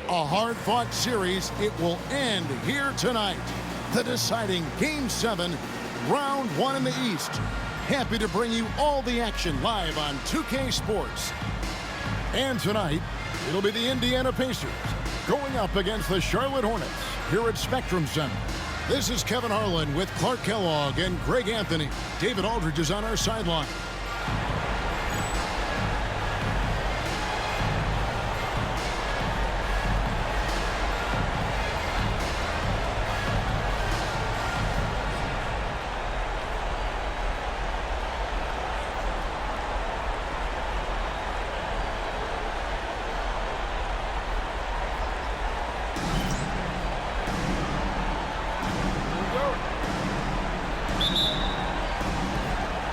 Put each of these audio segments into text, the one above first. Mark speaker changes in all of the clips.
Speaker 1: A hard-fought series. It will end here tonight. The deciding Game 7, Round 1 in the East. Happy to bring you all the action live on 2K Sports. And tonight, it'll be the Indiana Pacers going up against the Charlotte Hornets here at Spectrum Center. This is Kevin Harlan with Clark Kellogg and Greg Anthony. David Aldridge is on our sideline.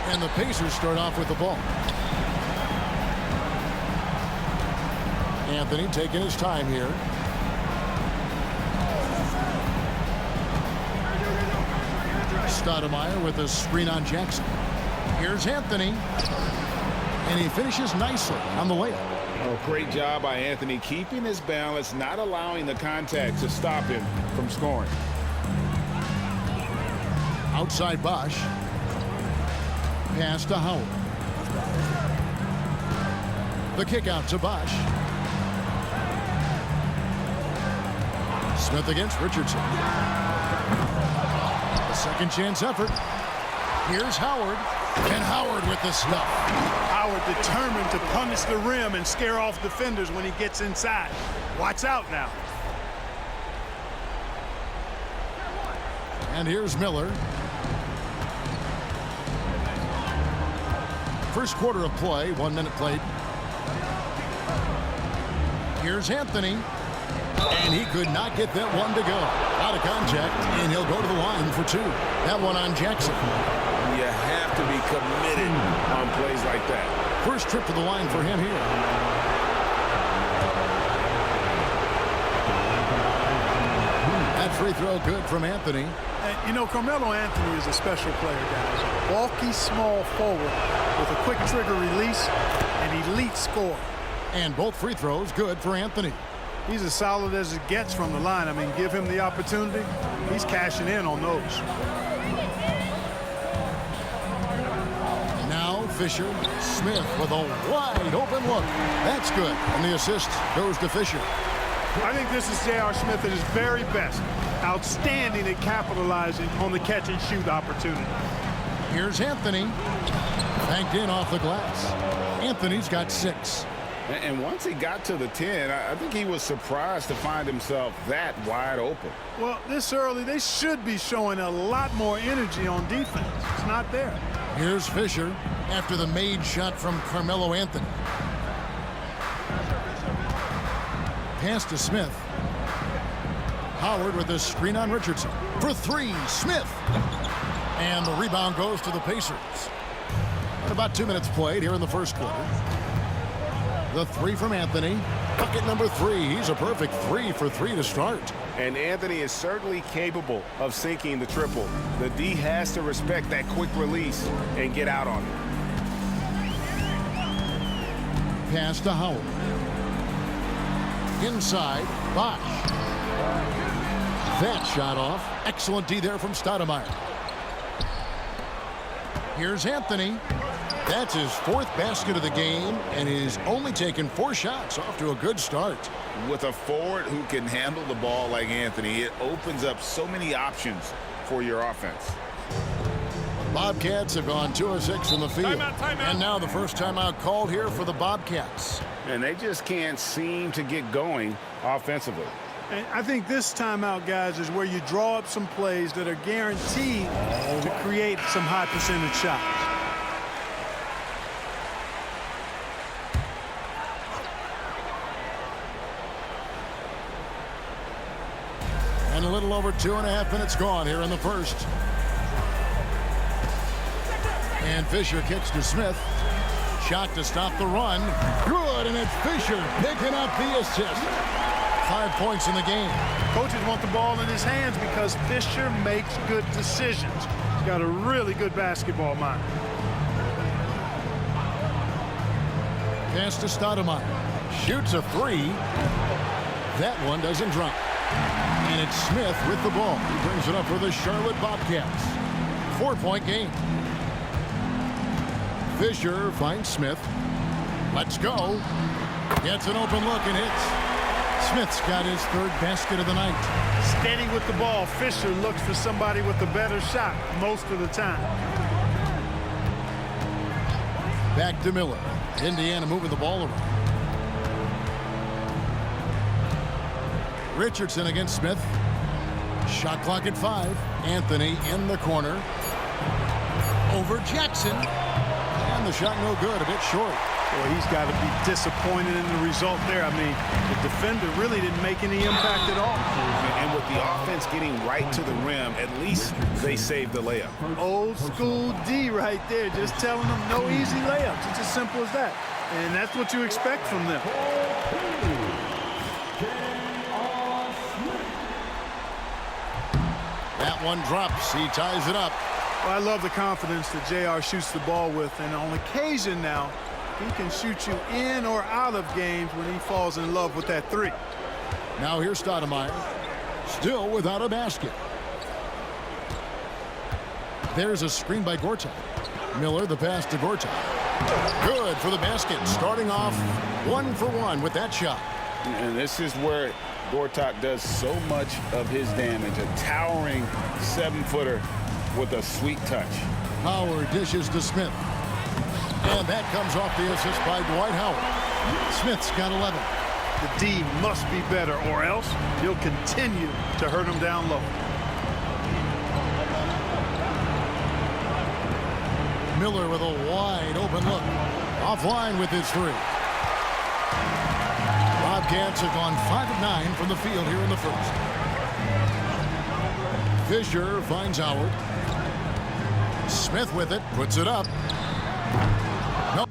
Speaker 1: And the Pacers start off with the ball. Anthony taking his time here. Stoudemire with a screen on Jackson. Here's Anthony. And he finishes nicely on the layup.
Speaker 2: Oh, great job by Anthony keeping his balance, not allowing the contact to stop him from scoring.
Speaker 1: Outside Bosch. Pass to Howard. The kick out to Bosch. Smith against Richardson. A second chance effort. Here's Howard. And Howard with the stuff.
Speaker 3: Howard determined to punish the rim and scare off defenders when he gets inside. Watch out now.
Speaker 1: And here's Miller. First quarter of play, 1 minute played. Here's Anthony. And he could not get that one to go. Out of contact, and he'll go to the line for 2. That one on Jackson.
Speaker 2: You have to be committed on plays like that.
Speaker 1: First trip to the line for him here. That free throw good from Anthony.
Speaker 3: And, you know, Carmelo Anthony is a special player, guys. Bulky, small forward with a quick trigger release and elite score.
Speaker 1: And both free throws good for Anthony.
Speaker 3: He's as solid as it gets from the line. I mean, give him the opportunity. He's cashing in on those.
Speaker 1: Now Fisher. Smith with a wide open look. That's good. And the assist goes to Fisher.
Speaker 3: I think this is J.R. Smith at his very best. Outstanding at capitalizing on the catch-and-shoot opportunity.
Speaker 1: Here's Anthony. Banked in off the glass. Anthony's got 6.
Speaker 2: And once he got to the 10, I think he was surprised to find himself that wide open.
Speaker 3: Well, this early, they should be showing a lot more energy on defense. It's not there.
Speaker 1: Here's Fisher after the made shot from Carmelo Anthony. Pass to Smith. Howard with a screen on Richardson. For 3, Smith. And the rebound goes to the Pacers. And about 2 minutes played here in the first quarter. The 3 from Anthony. Bucket number 3. He's a perfect 3 for 3 to start.
Speaker 2: And Anthony is certainly capable of sinking the triple. The D has to respect that quick release and get out on it.
Speaker 1: Pass to Howard. Inside, Bosch. That shot off. Excellent D there from Stoudemire. Here's Anthony. That's his 4th basket of the game, and he's only taken 4 shots. Off to a good start.
Speaker 2: With a forward who can handle the ball like Anthony, it opens up so many options for your offense.
Speaker 1: Bobcats have gone 2 of 6 from the field.
Speaker 3: Timeout.
Speaker 1: And now the first timeout called here for the Bobcats.
Speaker 2: And they just can't seem to get going offensively.
Speaker 3: And I think this timeout, guys, is where you draw up some plays that are guaranteed to create some high percentage shots.
Speaker 1: And a little over 2.5 minutes gone here in the first. And Fisher kicks to Smith. Shot to stop the run. Good, and it's Fisher picking up the assist. 5 points in the game.
Speaker 3: Coaches want the ball in his hands because Fisher makes good decisions. He's got a really good basketball mind.
Speaker 1: Pass to Stoudemire. Shoots a 3. That one doesn't drop. And it's Smith with the ball. He brings it up for the Charlotte Bobcats. 4-point game. Fisher finds Smith. Let's go. Gets an open look and hits. Smith's got his third basket of the night.
Speaker 3: Steady with the ball. Fisher looks for somebody with a better shot most of the time.
Speaker 1: Back to Miller. Indiana moving the ball around. Richardson against Smith. Shot clock at 5. Anthony in the corner. Over Jackson. And the shot no good, a bit short.
Speaker 3: Boy, he's got to be disappointed in the result there. I mean, the defender really didn't make any impact at all.
Speaker 2: And with the offense getting right to the rim, at least they saved the layup.
Speaker 3: Old school D right there, just telling them no easy layups. It's as simple as that. And that's what you expect from them.
Speaker 1: That one drops. He ties it up.
Speaker 3: Well, I love the confidence that JR shoots the ball with. And on occasion now, he can shoot you in or out of games when he falls in love with that three.
Speaker 1: Now here's Stoudemire. Still without a basket. There's a screen by Gortat. Miller, the pass to Gortat. Good for the basket. Starting off 1 for 1 with that shot.
Speaker 4: And this is where Gortat does so much of his damage. A towering 7-footer with a sweet touch.
Speaker 1: Howard dishes to Smith. And that comes off the assist by Dwight Howard. Smith's got 11.
Speaker 3: The D must be better, or else he'll continue to hurt him down low.
Speaker 1: Miller with a wide open look. Offline with his three. Bobcats have gone 5 of 9 from the field here in the first. Fisher finds Howard. Smith with it, puts it up. No.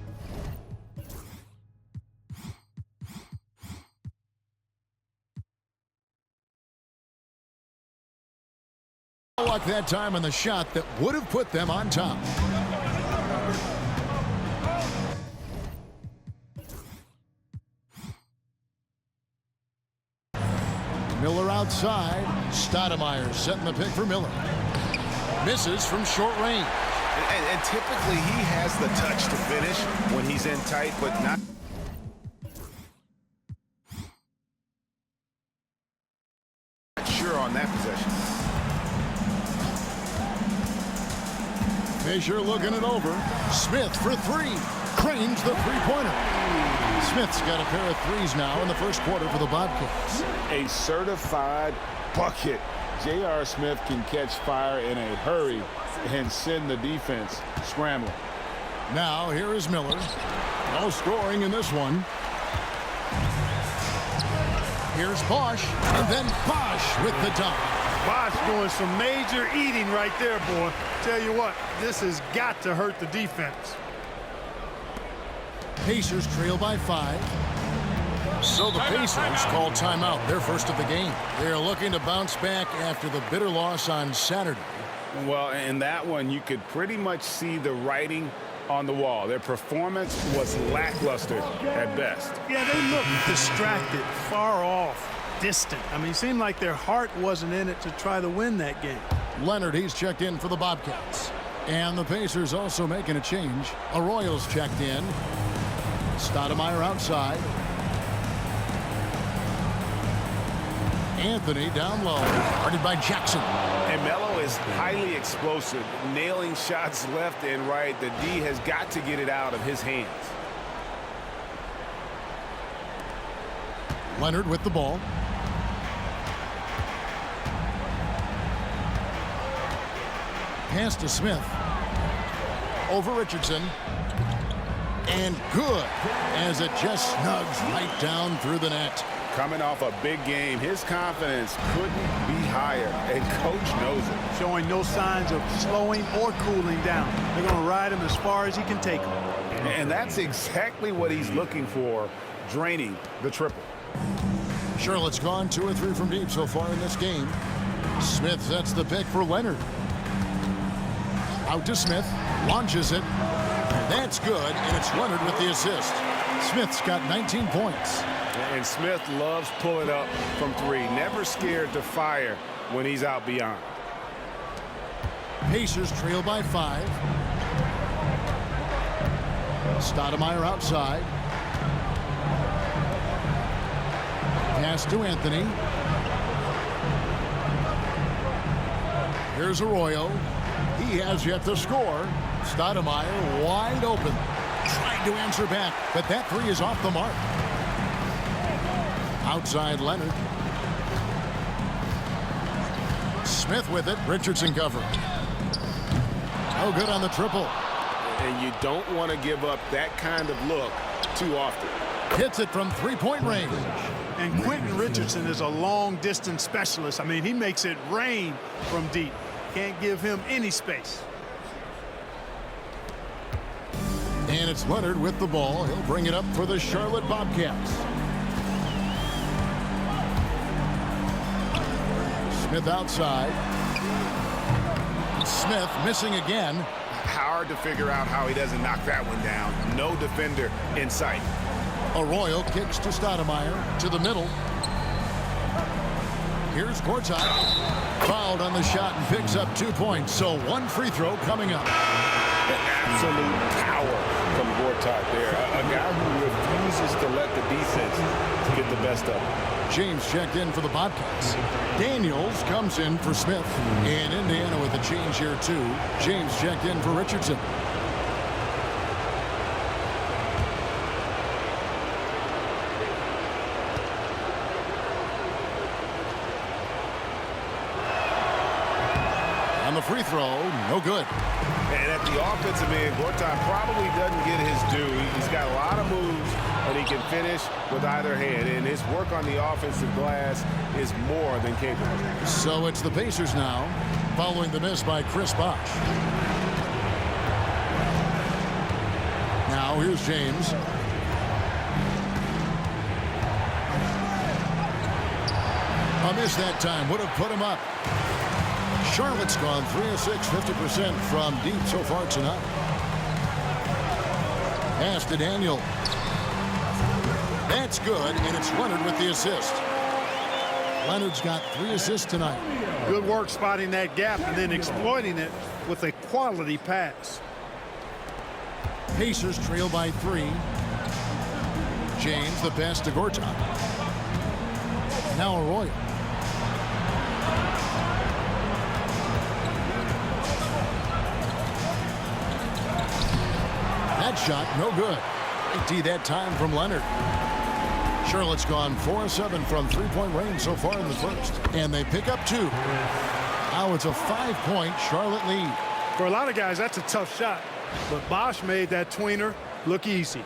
Speaker 1: Luck that time on the shot that would have put them on top. Miller outside. Stoudemire setting the pick for Miller. Misses from short range.
Speaker 2: And typically he has the touch to finish when he's in tight, but not. Sure on that possession.
Speaker 1: Fisher looking it over. Smith for 3. Cranes the three-pointer. Smith's got a pair of threes now in the first quarter for the Bobcats.
Speaker 4: A certified bucket. J.R. Smith can catch fire in a hurry and send the defense scrambling.
Speaker 1: Now here is Miller. No scoring in this one. Here's Bosch, and then Bosch with the dunk.
Speaker 3: Bosch doing some major eating right there, boy. Tell you what, this has got to hurt the defense.
Speaker 1: Pacers trail by 5. So the Pacers call timeout, their first of the game. They're looking to bounce back after the bitter loss on Saturday.
Speaker 4: Well, in that one, you could pretty much see the writing on the wall. Their performance was lackluster at best.
Speaker 3: Yeah, they looked distracted, far off, distant. I mean, it seemed like their heart wasn't in it to try to win that game.
Speaker 1: Leonard, he's checked in for the Bobcats. And the Pacers also making a change. Arroyo's checked in. Stoudemire outside. Anthony down low, guarded by Jackson.
Speaker 2: And Melo is highly explosive, nailing shots left and right. The D has got to get it out of his hands.
Speaker 1: Leonard with the ball. Pass to Smith. Over Richardson. And good, as it just snugs right down through the net.
Speaker 4: Coming off a big game, his confidence couldn't be higher, and coach knows it.
Speaker 3: Showing no signs of slowing or cooling down. They're going to ride him as far as he can take him.
Speaker 4: And that's exactly what he's looking for, draining the triple.
Speaker 1: Charlotte's gone 2 or 3 from deep so far in this game. Smith sets the pick for Leonard. Out to Smith, launches it. That's good, and it's Leonard with the assist. Smith's got 19 points.
Speaker 2: And Smith loves pulling up from three. Never scared to fire when he's out beyond.
Speaker 1: Pacers trail by 5. Stoudemire outside. Pass to Anthony. Here's Arroyo. He has yet to score. Stoudemire wide open. Trying to answer back, but that three is off the mark. Outside Leonard. Smith with it. Richardson covering. No good on the triple.
Speaker 2: And you don't want to give up that kind of look too often.
Speaker 1: Hits it from three-point range.
Speaker 3: And Quentin Richardson is a long-distance specialist. I mean, he makes it rain from deep. Can't give him any space.
Speaker 1: And it's Leonard with the ball. He'll bring it up for the Charlotte Bobcats. Smith outside. Smith missing again.
Speaker 2: Hard to figure out how he doesn't knock that one down. No defender in sight.
Speaker 1: Arroyo kicks to Stoudemire to the middle. Here's Gortat. Fouled on the shot and picks up 2 points. So one free throw coming up.
Speaker 2: An absolute power from Gortat there. A guy who refuses to let the defense get the best of him.
Speaker 1: James checked in for the Bobcats. Daniels comes in for Smith. And Indiana with a change here too. James checked in for Richardson. On the free throw, no good.
Speaker 2: And at the offensive end, Gortat probably doesn't get his due. He's got a lot of moves, and he can finish with either hand. And his work on the offensive glass is more than capable.
Speaker 1: So it's the Pacers now, following the miss by Chris Bosh. Now here's James. A miss that time would have put him up. Charlotte's gone 3 of 6, 50% from deep so far tonight. Pass to Daniel. That's good, and it's Leonard with the assist. Leonard's got 3 assists tonight.
Speaker 3: Good work spotting that gap and then exploiting it with a quality pass.
Speaker 1: Pacers trail by 3. James, the pass to Gortat. Now Arroyo. That shot, no good. 80 that time from Leonard. Charlotte's gone 4 of 7 from three-point range so far in the first. And they pick up 2. Now it's a 5-point Charlotte lead.
Speaker 3: For a lot of guys, that's a tough shot. But Bosh made that tweener look easy.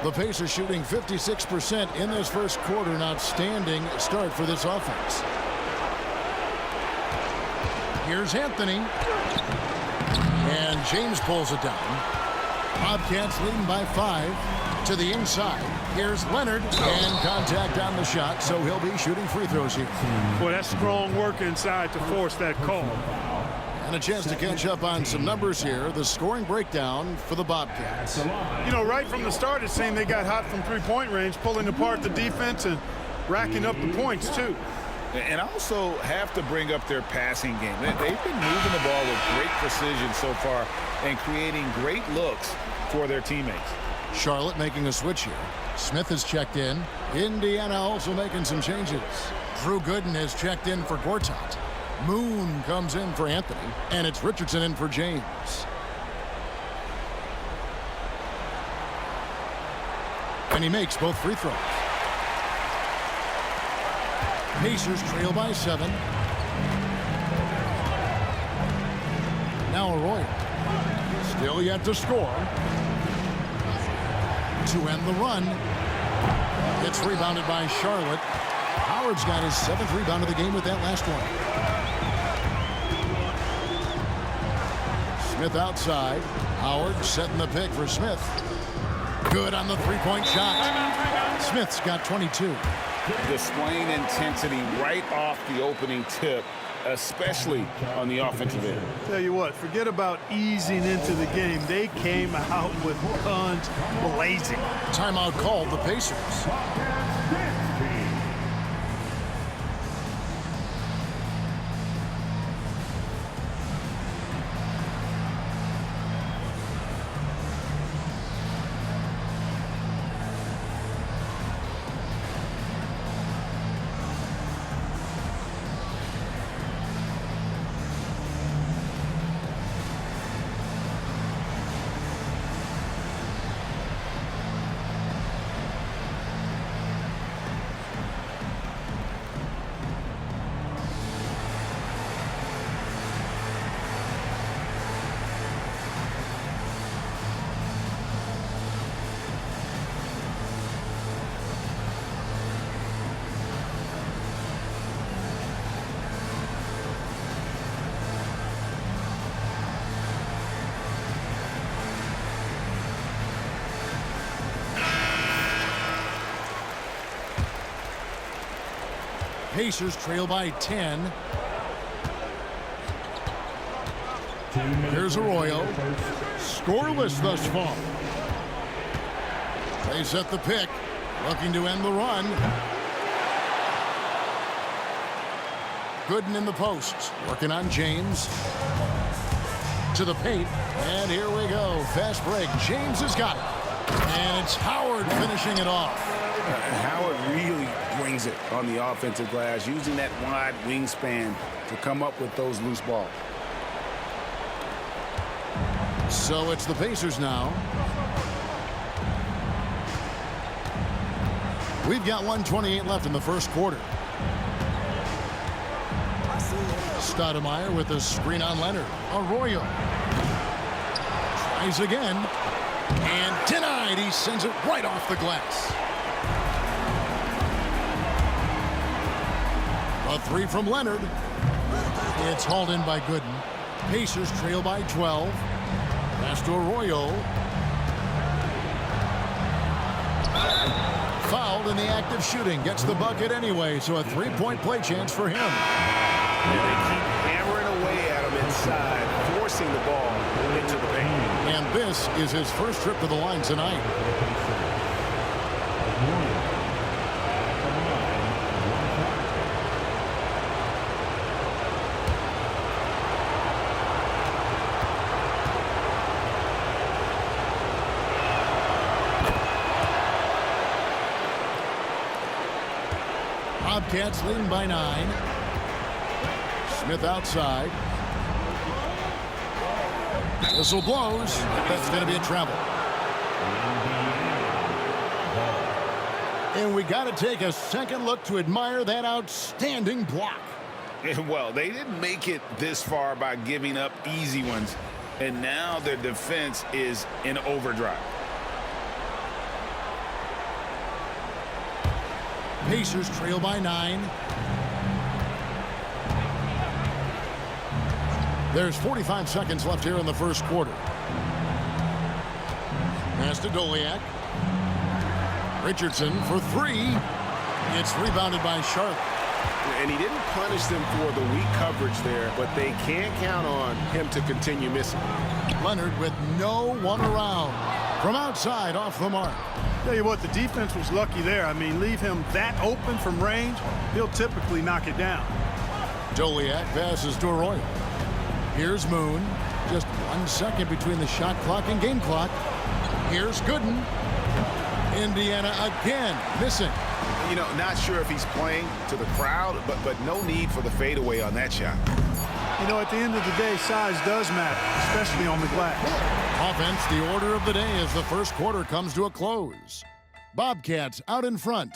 Speaker 1: The Pacers shooting 56% in this first quarter. An outstanding start for this offense. Here's Anthony. And James pulls it down. Bobcats leading by 5 to the inside. Here's Leonard and contact on the shot, so he'll be shooting free throws here.
Speaker 3: Boy, that's strong work inside to force that call.
Speaker 1: And a chance to catch up on some numbers here. The scoring breakdown for the Bobcats.
Speaker 3: You know, right from the start, it seemed they got hot from three-point range, pulling apart the defense and racking up the points, too.
Speaker 4: And also have to bring up their passing game. They've been moving the ball with great precision so far and creating great looks for their teammates.
Speaker 1: Charlotte making a switch here. Smith has checked in. Indiana also making some changes. Drew Gooden has checked in for Gortat. Moon comes in for Anthony. And it's Richardson in for James. And he makes both free throws. Pacers trail by 7. Now Arroyo. Still yet to score. To end the run. It's rebounded by Charlotte. Howard's got his 7th rebound of the game with that last one. Smith outside. Howard setting the pick for Smith. Good on the three-point shot. Smith's got 22.
Speaker 4: Displaying intensity right off the opening tip
Speaker 2: especially on the offensive end.
Speaker 3: Tell you what, forget about easing into the game. They came out with guns blazing.
Speaker 1: Timeout called the Pacers. Pacers trail by 10. Here's Arroyo. Scoreless thus far. They set the pick, looking to end the run. Gooden in the post, working on James. To the paint, and here we go. Fast break. James has got it. And it's Howard finishing it off.
Speaker 2: Howard really brings it on the offensive glass, using that wide wingspan to come up with those loose balls.
Speaker 1: So it's the Pacers now. We've got 1:28 left in the first quarter. Stoudemire with a screen on Leonard. Arroyo tries again and denied. He sends it right off the glass. A three from Leonard. It's hauled in by Gooden. Pacers trail by 12. Pass to Arroyo. Fouled in the act of shooting. Gets the bucket anyway, so a three-point play chance for him.
Speaker 2: And they keep hammering away at him inside, forcing the ball into the paint.
Speaker 1: And this is his first trip to the line tonight. Bobcats leading by 9. Smith outside. Whistle blows. That's going to be a travel. And we got to take a second look to admire that outstanding block.
Speaker 2: Well, they didn't make it this far by giving up easy ones, and now their defense is in overdrive.
Speaker 1: Pacers trail by 9. There's 45 seconds left here in the first quarter. Pass to Doliak. Richardson for 3. It's rebounded by Charlotte.
Speaker 2: And he didn't punish them for the weak coverage there, but they can't count on him to continue missing.
Speaker 1: Leonard with no one around. From outside, off the mark.
Speaker 3: Tell you what, the defense was lucky there. I mean, leave him that open from range, he'll typically knock it down.
Speaker 1: Doliak passes to Arroyo. Here's Moon. Just 1 second between the shot clock and game clock. Here's Gooden. Indiana again missing.
Speaker 2: You know, not sure if he's playing to the crowd, but no need for the fadeaway on that shot.
Speaker 3: You know, at the end of the day, size does matter, especially on the glass.
Speaker 1: Offense, the order of the day as the first quarter comes to a close. Bobcats out in front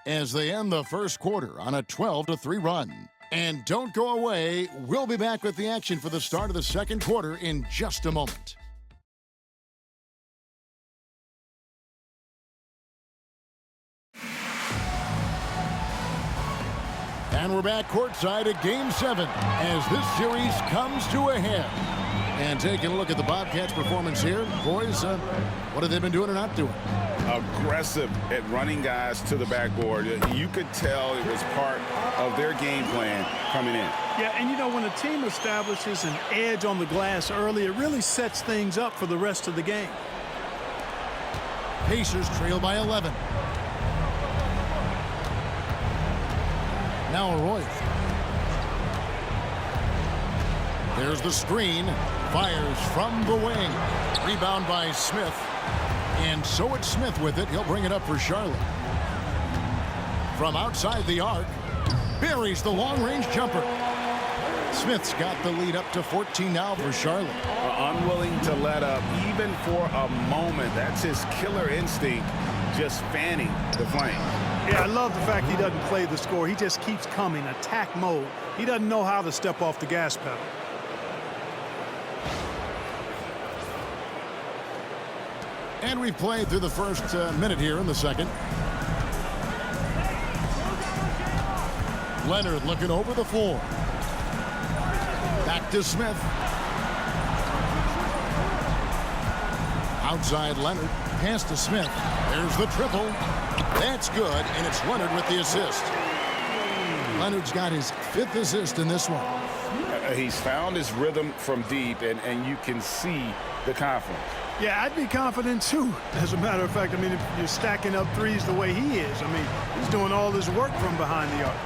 Speaker 1: as they end the first quarter on a 12-3 run. And don't go away. We'll be back with the action for the start of the second quarter in just a moment. And we're back courtside at Game 7 as this series comes to a head. And taking a look at the Bobcats' performance here, boys, what have they been doing or not doing?
Speaker 4: aggressive at running guys to the backboard. You could tell it was part of their game plan coming in.
Speaker 3: Yeah, and you know, when a team establishes an edge on the glass early, it really sets things up for the rest of the game.
Speaker 1: Pacers trail by 11. Now Arroyo. There's the screen. Fires from the wing. Rebound by Smith. And so it's Smith with it. He'll bring it up for Charlotte. From outside the arc, buries the long-range jumper. Smith's got the lead up to 14 now for Charlotte.
Speaker 4: Unwilling to let up even for a moment. That's his killer instinct, just fanning the flame.
Speaker 3: Yeah, I love the fact he doesn't play the score. He just keeps coming, attack mode. He doesn't know how to step off the gas pedal.
Speaker 1: And we've played through the first minute here in the second. Leonard looking over the floor. Back to Smith. Outside Leonard. Pass to Smith. There's the triple. That's good, and it's Leonard with the assist. Leonard's got his 5th assist in this one.
Speaker 4: He's found his rhythm from deep, and you can see the confidence.
Speaker 3: Yeah, I'd be confident too. As a matter of fact, I mean, if you're stacking up threes the way he is, I mean, he's doing all his work from behind the arc.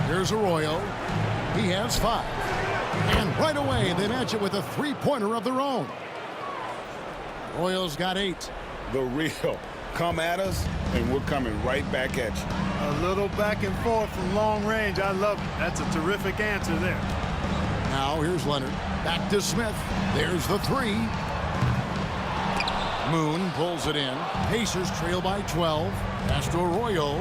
Speaker 1: Here's Arroyo. He has 5. And right away, they match it with a three-pointer of their own. Arroyo's got 8.
Speaker 4: The real come at us, and we're coming right back at you.
Speaker 3: A little back and forth from long range. I love it. That's a terrific answer there.
Speaker 1: Now here's Leonard. Back to Smith. There's the 3. Moon pulls it in. Pacers trail by 12. Pass to Arroyo.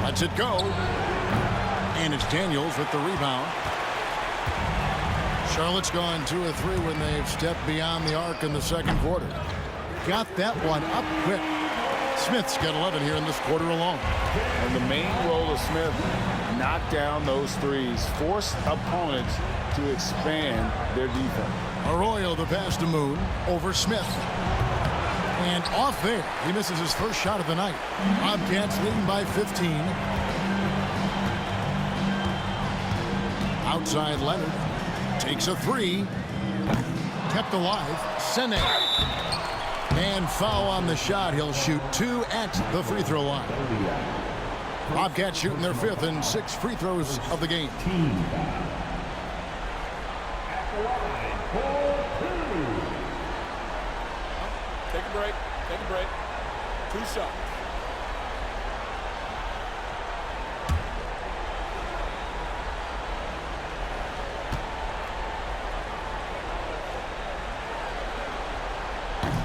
Speaker 1: Lets it go. And it's Daniels with the rebound. Charlotte's gone 2 of 3 when they've stepped beyond the arc in the second quarter. Got that one up quick. Smith's got 11 here in this quarter alone.
Speaker 4: And the main role of Smith, knock down those threes, force opponents to expand their defense.
Speaker 1: Arroyo the pass to Moon over Smith. And off there, he misses his first shot of the night. Bobcats leading by 15. Outside Leonard takes a 3. Kept alive. Sene. And foul on the shot. He'll shoot 2 at the free throw line. Bobcats shooting their 5th and 6th free throws of the game.
Speaker 5: Take a break. Take a break. 2 shots.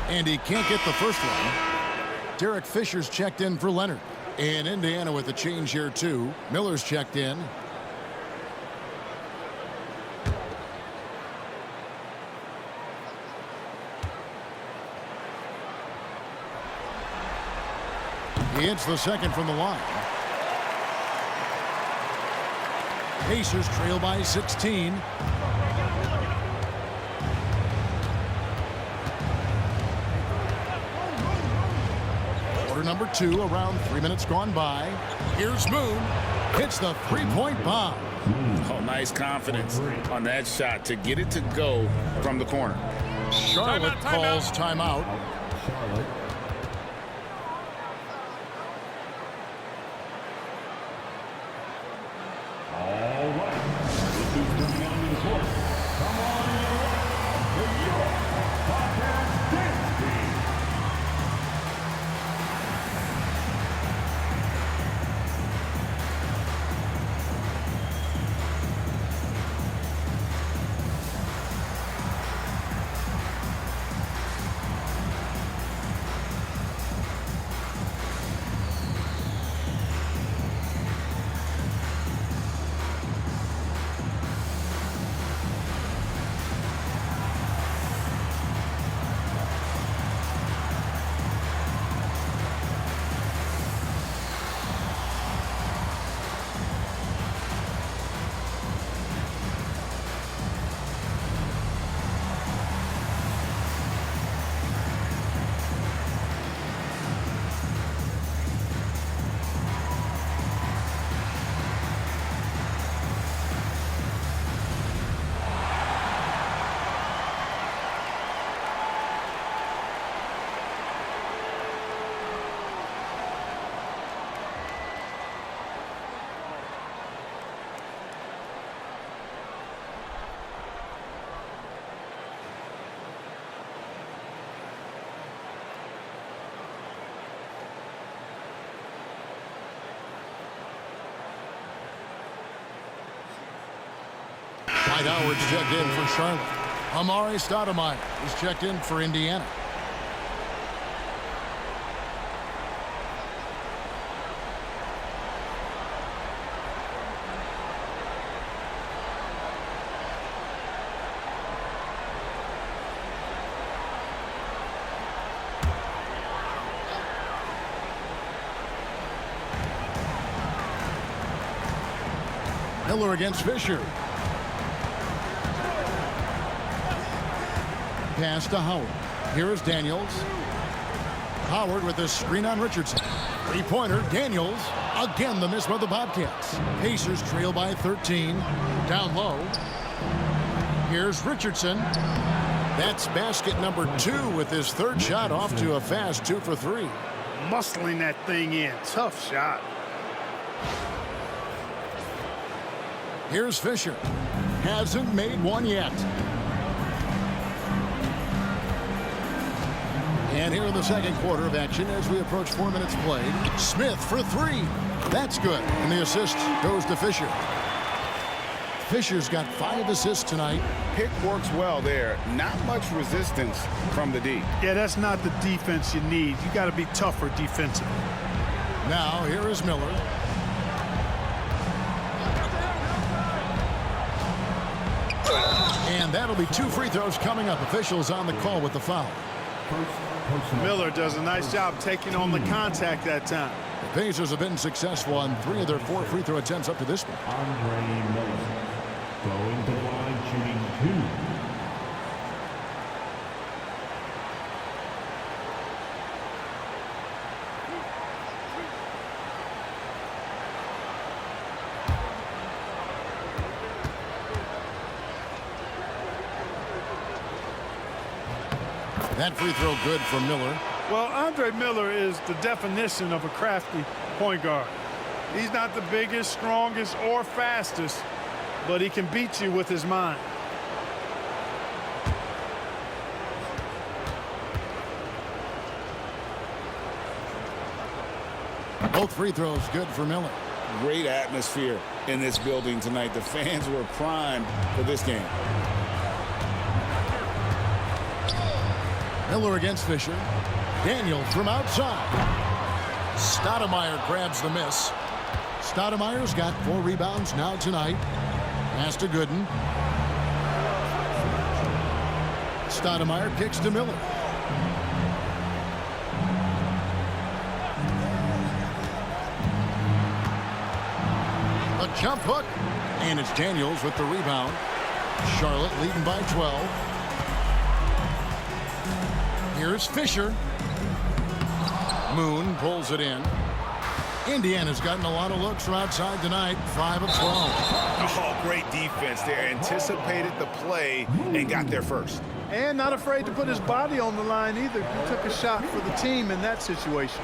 Speaker 1: And he can't get the first one. Derek Fisher's checked in for Leonard. And Indiana with a change here too. Miller's checked in. He hits the second from the line. Pacers trail by 16. Number 2, around 3 minutes gone by. Here's Moon. Hits the three-point bomb.
Speaker 4: Oh, nice confidence on that shot to get it to go from the corner.
Speaker 1: Charlotte calls timeout. Dwight Howard's checked in for Charlotte. Amari Stoudemire is checked in for Indiana. Miller against Fisher. Pass to Howard. Here is Daniels. Howard with the screen on Richardson. Three-pointer, Daniels. Again, the miss by the Bobcats. Pacers trail by 13. Down low. Here's Richardson. That's basket number 2 with his third shot off to a fast 2 for 3.
Speaker 3: Muscling that thing in. Tough shot.
Speaker 1: Here's Fisher. Hasn't made one yet. And here in the second quarter of action as we approach 4 minutes played. Smith for 3. That's good. And the assist goes to Fisher. Fisher's got 5 assists tonight.
Speaker 4: Pick works well there. Not much resistance from the D.
Speaker 3: Yeah, that's not the defense you need. You got to be tougher defensively.
Speaker 1: Now here is Miller. And that'll be 2 free throws coming up. Officials on the call with the foul.
Speaker 3: Miller does a nice job taking on the contact that time.
Speaker 1: The Pacers have been successful on 3 of their 4 free throw attempts up to this point.
Speaker 6: Andre Miller going to the line shooting 2.
Speaker 1: That free throw good for Miller.
Speaker 3: Well, Andre Miller is the definition of a crafty point guard. He's not the biggest, strongest, or fastest, but he can beat you with his mind.
Speaker 1: Both free throws good for Miller.
Speaker 4: Great atmosphere in this building tonight. The fans were primed for this game.
Speaker 1: Miller against Fisher. Daniels from outside. Stoudemire grabs the miss. Stoudemire's got 4 rebounds now tonight. Pass to Gooden. Stoudemire kicks to Miller. A jump hook. And it's Daniels with the rebound. Charlotte leading by 12. Here's Fisher. Moon pulls it in. Indiana's gotten a lot of looks from outside tonight. 5 of 12.
Speaker 4: Oh, great defense there. Anticipated the play and got there first.
Speaker 3: And not afraid to put his body on the line either. He took a shot for the team in that situation.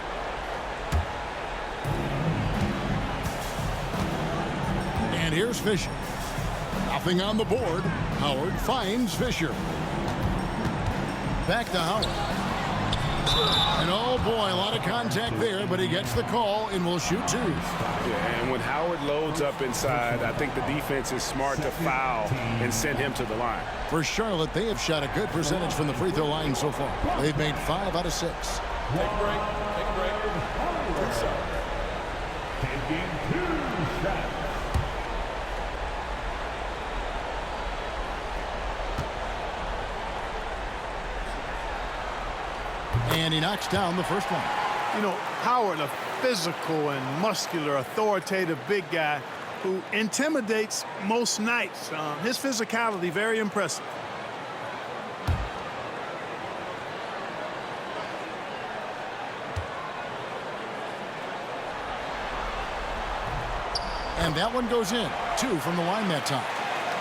Speaker 1: And here's Fisher. Nothing on the board. Howard finds Fisher. Back to Howard. And oh boy, a lot of contact there, but he gets the call and will shoot 2.
Speaker 2: Yeah, and when Howard loads up inside, I think the defense is smart to foul and send him to the line.
Speaker 1: For Charlotte, they have shot a good percentage from the free throw line so far. They've made 5 out of 6.
Speaker 5: Take a break. Take a break.
Speaker 6: Taking 2 shots.
Speaker 1: And he knocks down the first one.
Speaker 3: You know, Howard, a physical and muscular, authoritative big guy who intimidates most nights. His physicality, very impressive.
Speaker 1: And that one goes in. 2 from the line that time.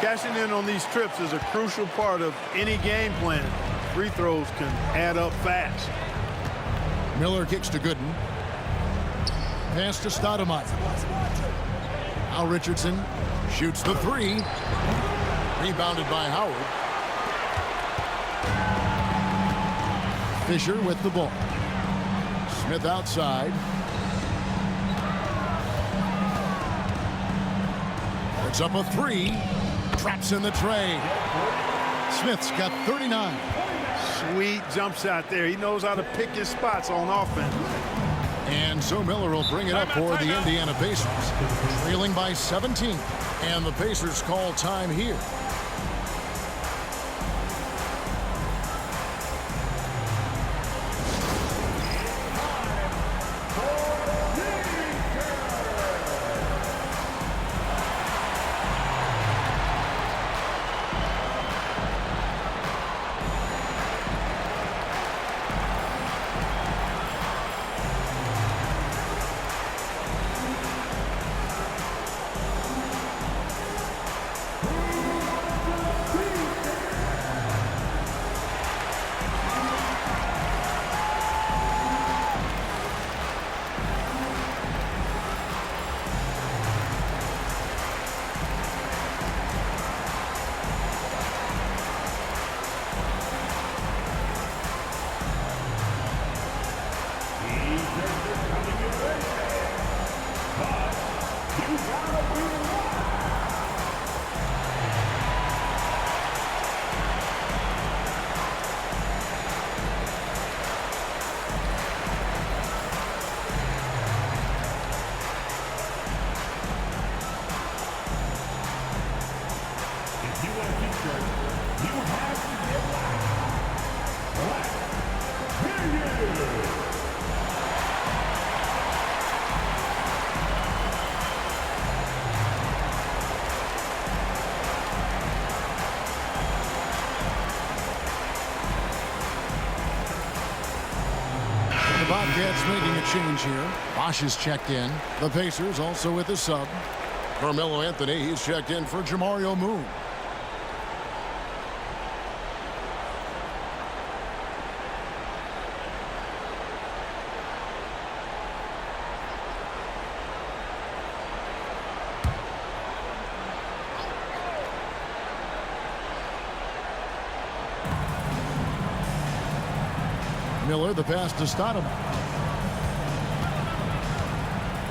Speaker 3: Cashing in on these trips is a crucial part of any game plan. Free throws can add up fast.
Speaker 1: Miller kicks to Gooden. Pass to Stoudemire. Now Richardson shoots the 3. Rebounded by Howard. Fisher with the ball. Smith outside. It's up a 3. Drops in the tray. Smith's got 39.
Speaker 3: Sweet jump shot there. He knows how to pick his spots on offense.
Speaker 1: And so Miller will bring it up for the Indiana Pacers. Trailing by 17. And the Pacers call time here. The Bobcats making a change here. Bosch is checked in. The Pacers also with a sub. Carmelo Anthony, he's checked in for Jamario Moon. Miller, the pass to Stoudemire.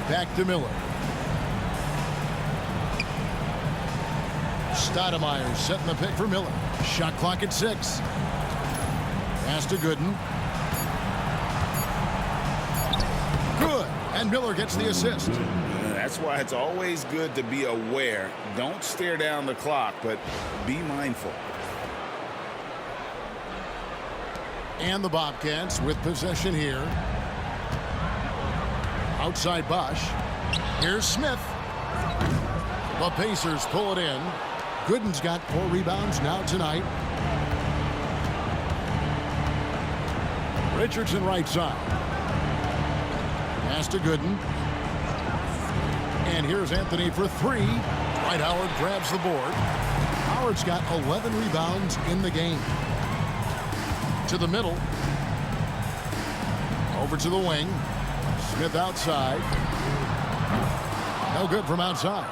Speaker 1: Back to Miller. Stoudemire setting the pick for Miller. Shot clock at 6. Pass to Gooden. Good. And Miller gets the assist.
Speaker 4: That's why it's always good to be aware. Don't stare down the clock, but be mindful.
Speaker 1: And the Bobcats with possession here. Outside Bosch. Here's Smith. The Pacers pull it in. Gooden's got 4 rebounds now tonight. Richardson right side. Pass to Gooden. And here's Anthony for 3. Dwight Howard grabs the board. Howard's got 11 rebounds in the game. To the middle. Over to the wing. Smith outside. No good from outside.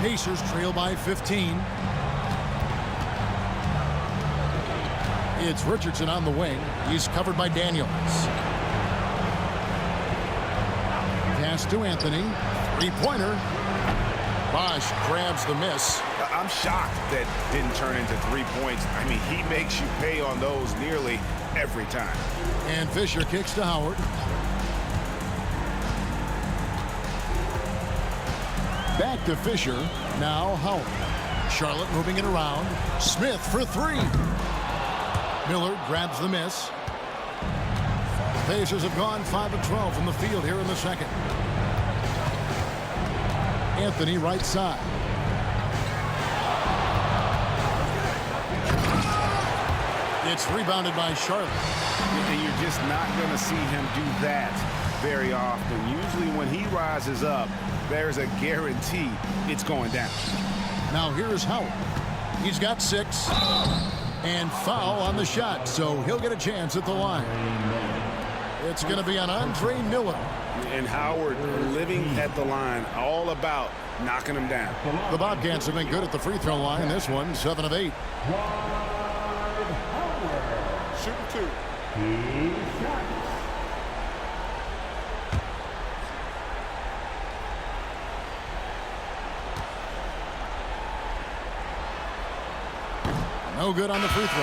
Speaker 1: Pacers trail by 15. It's Richardson on the wing. He's covered by Daniels. Pass to Anthony. 3-pointer. Bosch grabs the miss.
Speaker 2: I'm shocked that didn't turn into 3 points. I mean, he makes you pay on those nearly every time.
Speaker 1: And Fisher kicks to Howard. Back to Fisher. Now Howard. Charlotte moving it around. Smith for 3. Miller grabs the miss. The Pacers have gone 5 of 12 from the field here in the second. Anthony right side. It's rebounded by Charlotte.
Speaker 2: And you're just not going to see him do that very often. Usually when he rises up, there's a guarantee it's going down.
Speaker 1: Now here's Howard. He's got 6. And foul on the shot, so he'll get a chance at the line. It's going to be on Andre Miller.
Speaker 2: And Howard living at the line, all about knocking him down.
Speaker 1: The Bobcats have been good at the free throw line. This one, 7 of 8.
Speaker 5: Shooting 2.
Speaker 1: No good on the free throw.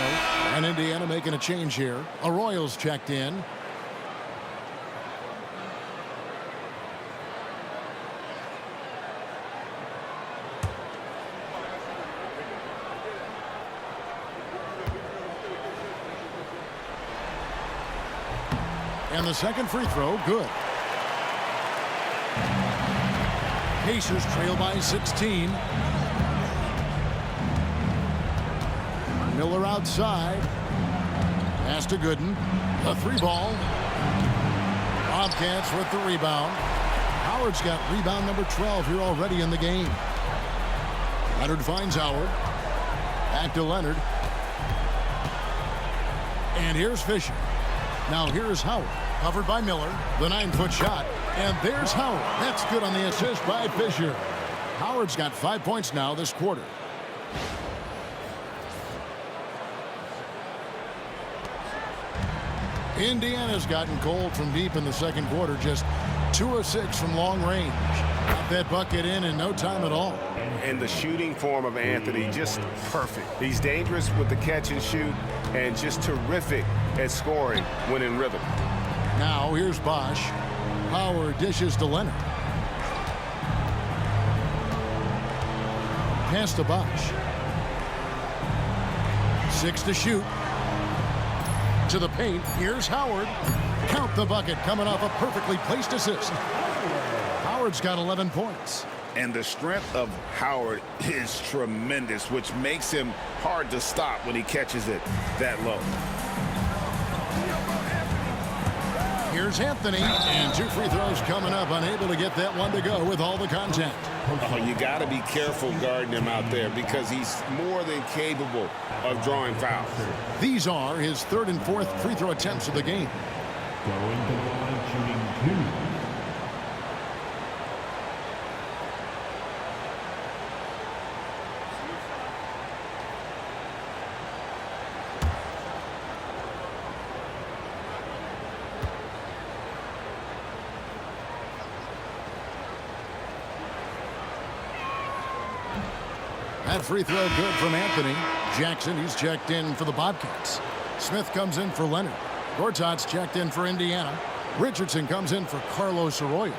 Speaker 1: And Indiana making a change here. Arroyo's checked in. And the second free throw, good. Pacers trail by 16. Miller outside. Pass to Gooden. The three ball. Bobcats with the rebound. Howard's got rebound number 12 here already in the game. Leonard finds Howard. Back to Leonard. And here's Fisher. Now here's Howard. Covered by Miller. The 9-foot shot. And there's Howard. That's good on the assist by Fisher. Howard's got 5 points now this quarter. Indiana's gotten cold from deep in the second quarter. Just 2 of 6 from long range. Got that bucket in no time at all.
Speaker 2: And the shooting form of Anthony, just perfect. He's dangerous with the catch and shoot and just terrific at scoring when in rhythm.
Speaker 1: Now here's Bosch. Howard dishes to Leonard. Pass to Bosch. 6 to shoot. To the paint. Here's Howard. Count the bucket coming off a perfectly placed assist. Howard's got 11 points.
Speaker 4: And the strength of Howard is tremendous, which makes him hard to stop when he catches it that low.
Speaker 1: Here's Anthony, and 2 free throws coming up, unable to get that one to go with all the contact.
Speaker 4: Oh, you got to be careful guarding him out there because he's more than capable of drawing fouls.
Speaker 1: These are his 3rd and 4th free throw attempts of the game.
Speaker 6: Going to the line, shooting 2.
Speaker 1: That free throw good from Anthony. Jackson, he's checked in for the Bobcats. Smith comes in for Leonard. Gortat's checked in for Indiana. Richardson comes in for Carlos Arroyo.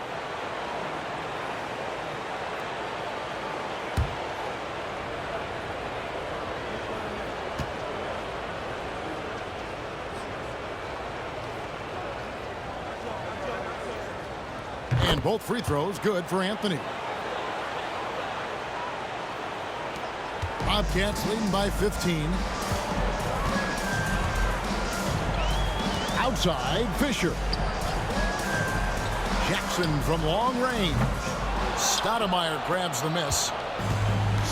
Speaker 1: And both free throws good for Anthony. Bobcats leading by 15. Outside, Fisher. Jackson from long range. Stoudemire grabs the miss.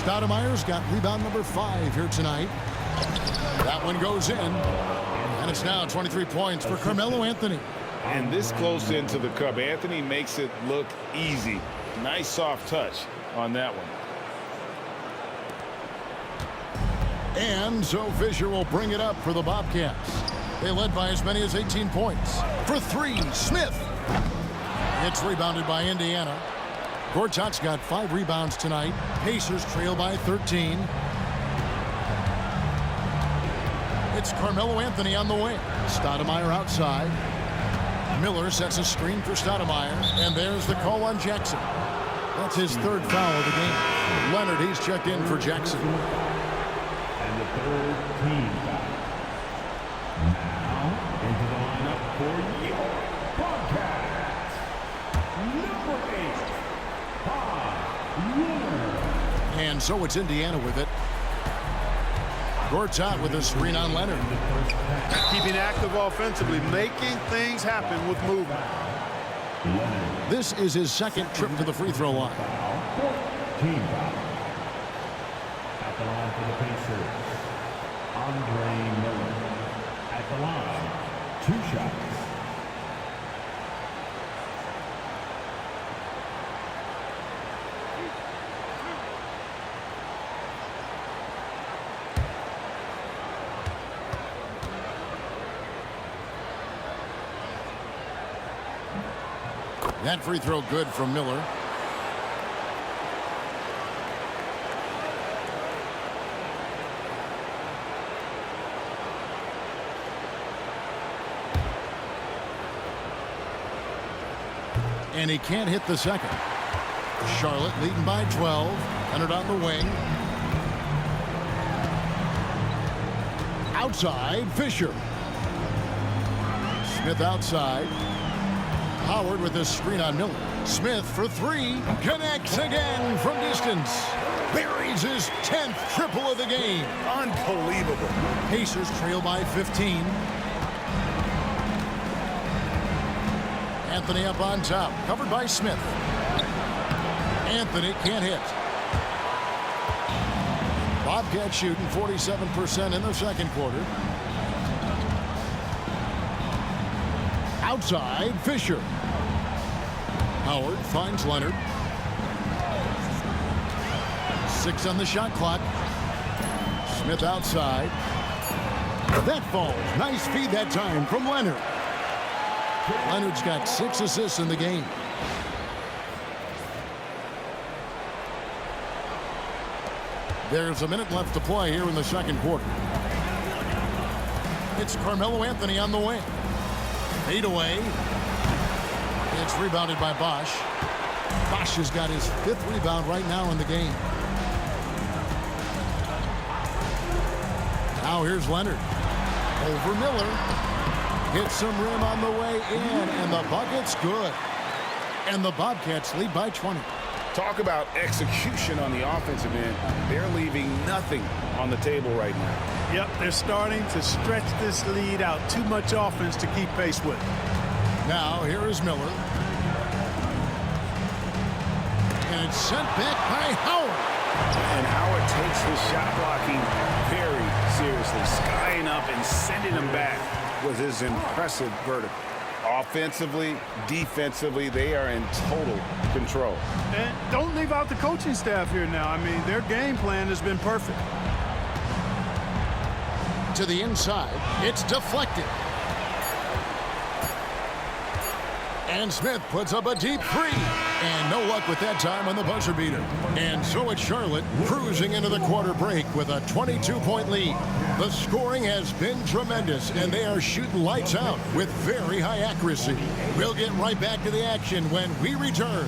Speaker 1: Stoudemire's got rebound number 5 here tonight. That one goes in. And it's now 23 points for Carmelo Anthony.
Speaker 4: And this close into the cup, Anthony makes it look easy. Nice soft touch on that one.
Speaker 1: And so Fisher will bring it up for the Bobcats. They led by as many as 18 points. For 3, Smith. It's rebounded by Indiana. Gortat's got 5 rebounds tonight. Pacers trail by 13. It's Carmelo Anthony on the wing. Stoudemire outside. Miller sets a screen for Stoudemire. And there's the call on Jackson. That's his 3rd foul of the game. Leonard, he's checked in for Jackson.
Speaker 6: And the 3rd team foul. Now into the lineup for your Bobcats. Number 8, Bob Leonard.
Speaker 1: And so it's Indiana with it. Gortat with a screen on Leonard.
Speaker 3: Keeping active offensively, making things happen with movement.
Speaker 1: This is his 2nd trip to the free throw line.
Speaker 6: Team foul. At the line for the Pacers, Andre Miller. At the line, 2 shots.
Speaker 1: That free throw good from Miller. And he can't hit the second. Charlotte leading by 12. Leonard on the wing. Outside, Fisher. Smith outside. Howard with a screen on Miller. Smith for three. Connects again from distance. Buries his 10th triple of the game.
Speaker 4: Unbelievable.
Speaker 1: Pacers trail by 15. Anthony up on top. Covered by Smith. Anthony can't hit. Bobcats shooting 47% in the second quarter. Outside, Fisher. Howard finds Leonard. 6 on the shot clock. Smith outside. That falls. Nice feed that time from Leonard. Leonard's got 6 assists in the game. There's a minute left to play here in the second quarter. It's Carmelo Anthony on the wing. Fade away. It's rebounded by Bosch. Bosch has got his 5th rebound right now in the game. Now here's Leonard. Over Miller. Hits some rim on the way in, and the bucket's good. And the Bobcats lead by 20.
Speaker 4: Talk about execution on the offensive end. They're leaving nothing on the table right now.
Speaker 3: Yep, they're starting to stretch this lead out. Too much offense to keep pace with.
Speaker 1: Now here is Miller. And it's sent back by Howard.
Speaker 4: And Howard takes his shot blocking very seriously. Skying up and sending him back was his impressive verdict. Offensively, defensively, they are in total control.
Speaker 3: And don't leave out the coaching staff here now. I mean, their game plan has been perfect.
Speaker 1: To the inside, it's deflected. And Smith puts up a deep three. And no luck with that time on the buzzer beater. And so it's Charlotte cruising into the quarter break with a 22-point lead. The scoring has been tremendous, and they are shooting lights out with very high accuracy. We'll get right back to the action when we return.